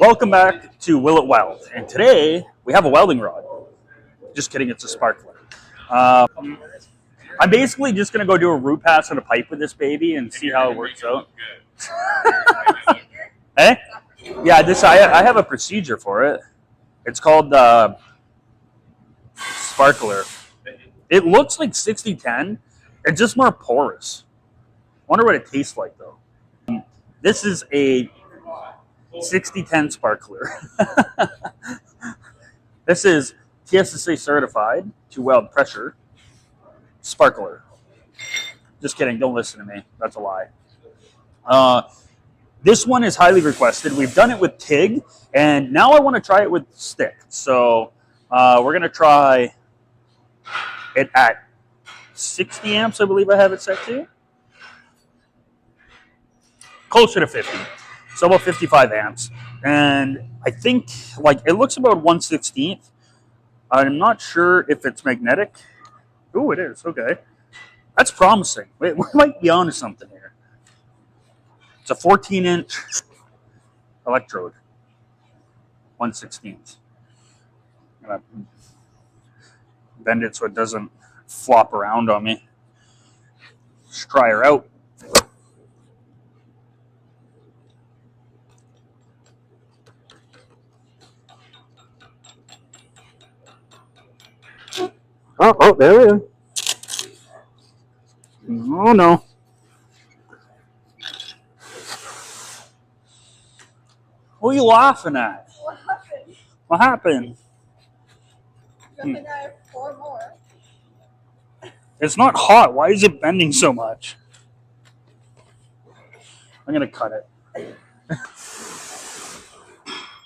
Welcome back to Will It Weld, and today we have a welding rod. Just kidding, it's a sparkler. I'm basically just going to go do a root pass on a pipe with this baby and see how it works out. Eh? Yeah, I have a procedure for it. It's called sparkler. It looks like 6010. It's just more porous. Wonder what it tastes like though. This is a 6010 sparkler. This is TSSA certified to weld pressure sparkler. Just kidding, don't listen to me. That's a lie. This one is highly requested. We've done it with TIG, and now I want to try it with stick. So we're going to try it at 60 amps, I believe I have it set to. Closer to 50. So about 55 amps. And I think it looks about 1/16. I'm not sure if it's magnetic. Oh, it is. Okay. That's promising. We might be onto something here. It's a 14-inch electrode. 1/16. I'm going to bend it so it doesn't flop around on me. Let's try her out. Oh, there we are. Oh, no. What are you laughing at? What happened? What happened? I have 4 more. It's not hot. Why is it bending so much? I'm going to cut it.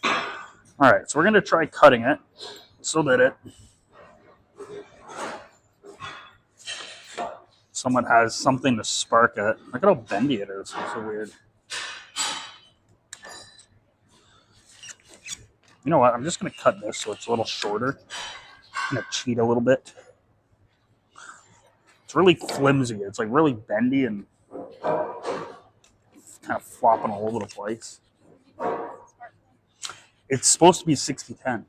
All right, so we're going to try cutting it so that someone has something to spark it. Look at how bendy it is. It's so weird. You know what? I'm just going to cut this so it's a little shorter. I'm going to cheat a little bit. It's really flimsy. It's like really bendy and kind of flopping all over the place. It's supposed to be 6010.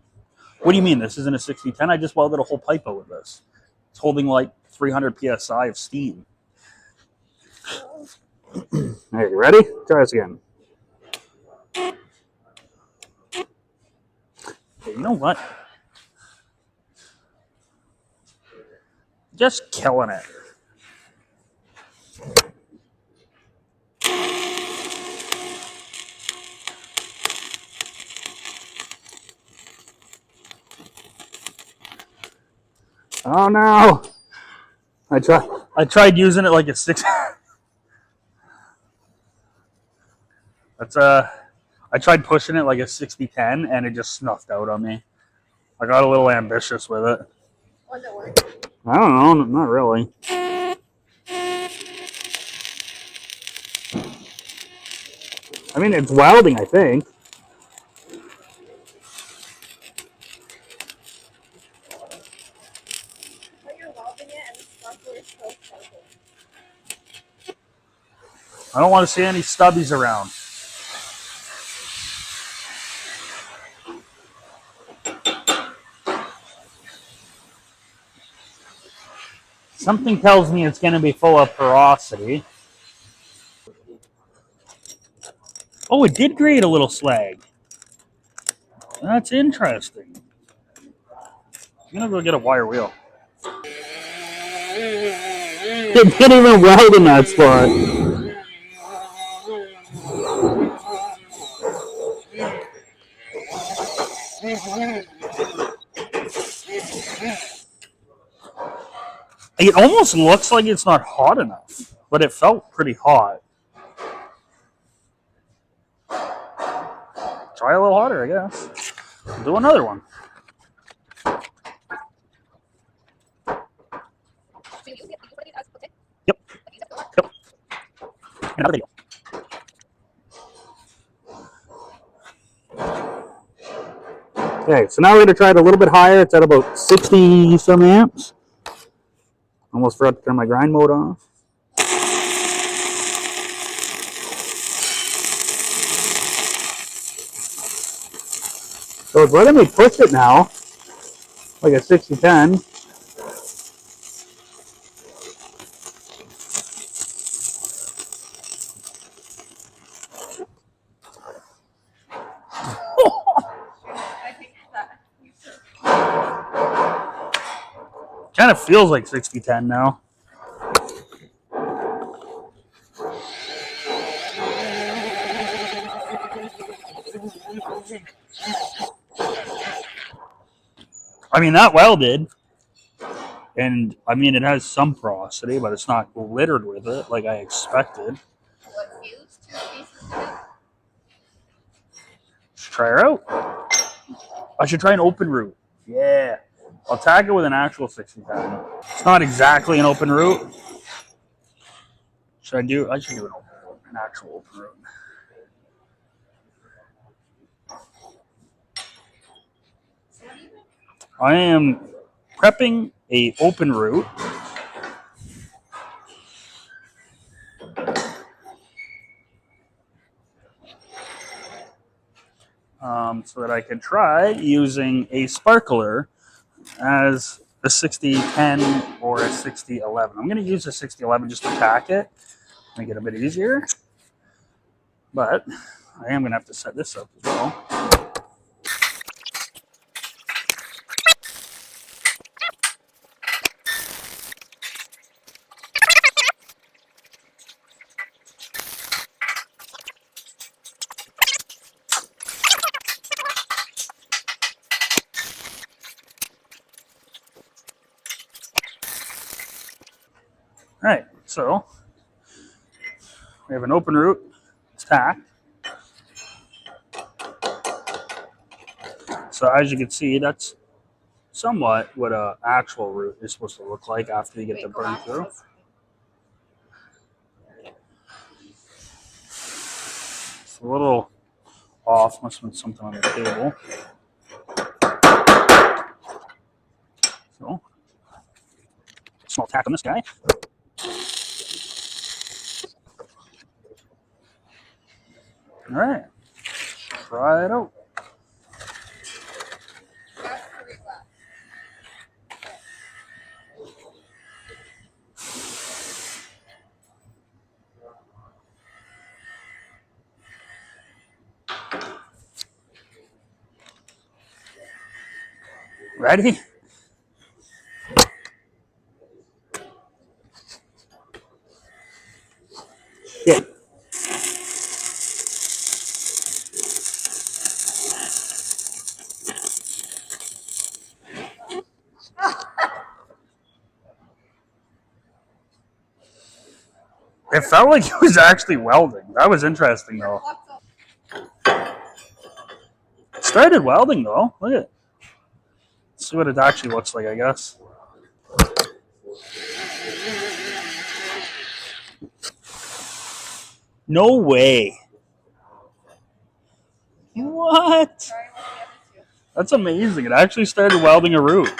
What do you mean this isn't a 6010? I just welded a whole pipe out with this. It's holding like 300 psi of steam. All right, you ready? Try this again. Okay, you know what? Just killing it. Oh no! I tried using it like a 6. I tried pushing it like a 6010 and it just snuffed out on me. I got a little ambitious with it. Was it working? I don't know, not really. I mean, it's welding, I think. But you're welding it and the sparkler is still sparkling. I don't want to see any stubbies around. Something tells me it's going to be full of porosity. Oh, it did create a little slag. That's interesting. I'm going to go get a wire wheel. It didn't even weld in that spot. It almost looks like it's not hot enough, but it felt pretty hot. Try a little harder, I guess. Do another one. Yep. Yep. Another video. Okay, so now we're going to try it a little bit higher. It's at about 60 some amps. Almost forgot to turn my grind mode off. So it's letting me push it now, like a 60-10. I think that. Kind of feels like 60-10 now. I mean, that welded. And I mean, it has some porosity, but it's not littered with it like I expected. What fuse? 2 pieces together? Should try her out. I should try an open root. Yeah. I'll tag it with an actual 60-10. It's not exactly an open root. Should I do? I should do an actual open root. I am prepping a open root. So that I can try using a sparkler as a 60-10 or a 60-11. I'm going to use a 60-11 just to tack it, make it a bit easier. But I am going to have to set this up as well. All right, so we have an open root. It's tacked. So as you can see, that's somewhat what an actual root is supposed to look like after you get the burn through. It's a little off. Must have been something on the table. So, small tack on this guy. All right, try it out. Ready? Yeah. It felt like it was actually welding. That was interesting, though. It started welding, though. Look at it. Let's see what it actually looks like, I guess. No way. What? That's amazing. It actually started welding a root.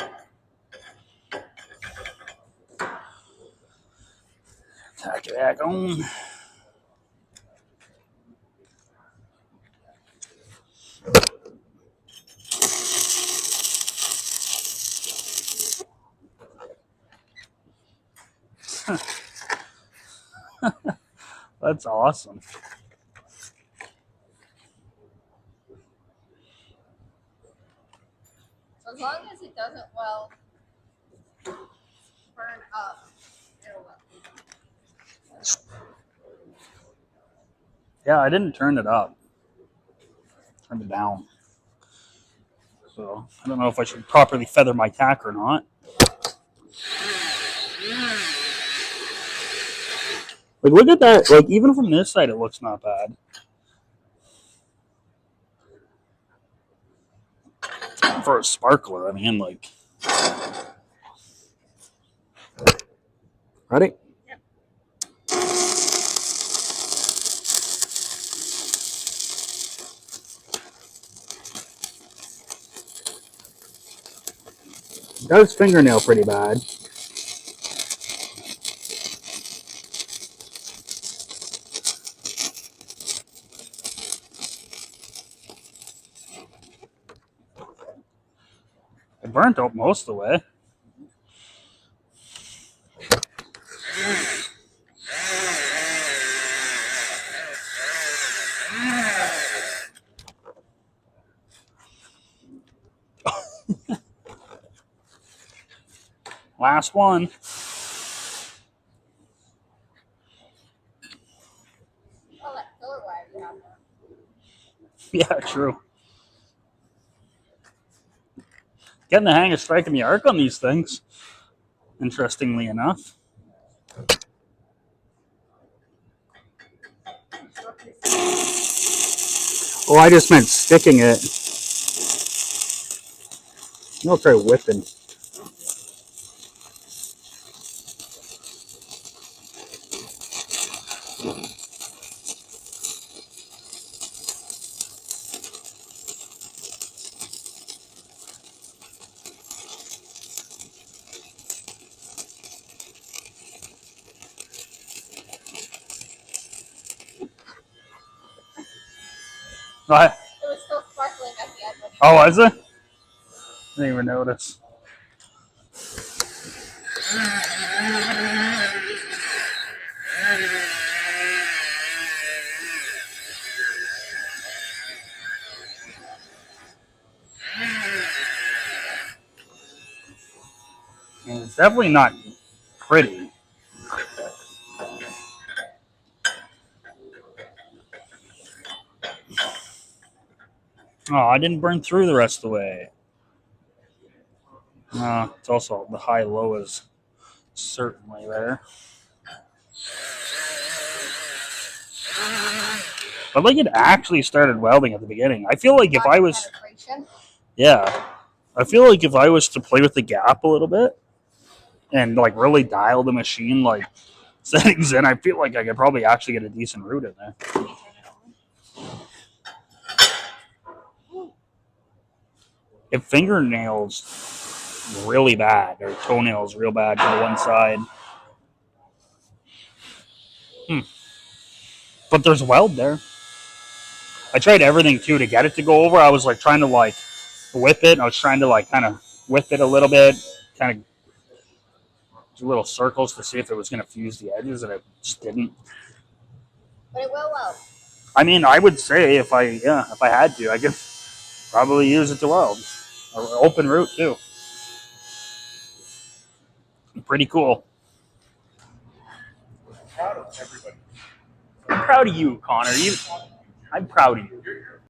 Tack it back on. That's awesome. As long as it doesn't burn up, it'll weld. Yeah, I didn't turn it up. Turned it down. So I don't know if I should properly feather my tack or not. Like, look at that. Like, even from this side, it looks not bad. For a sparkler, I mean, like. Ready? Yep. Got his fingernail pretty bad. It burnt out most of the way. Last one. Oh, that filler wire you have there. Yeah, true. Getting the hang of striking the arc on these things, interestingly enough. Oh, I just meant sticking it. I'll try whipping. What? It was still sparkling at the end. When you Oh, was it? I didn't even notice. And it's definitely not pretty. Oh, I didn't burn through the rest of the way. It's also the high-low is certainly there. But like it actually started welding at the beginning. I feel like if I was, penetration. yeah, I feel like if I was to play with the gap a little bit and like really dial the machine like settings in, I feel like I could probably actually get a decent root in there. If fingernails really bad or toenails real bad to the one side, but there's weld there. I tried everything too to get it to go over. I was like trying to like whip it. I was trying to like kind of whip it a little bit, kind of do little circles to see if it was going to fuse the edges, and it just didn't. But it will weld. I mean, I would say if I had to, I could probably use it to weld. Or open root too. Pretty cool. Proud of everybody. I'm proud of you, Connor. I'm proud of you. You're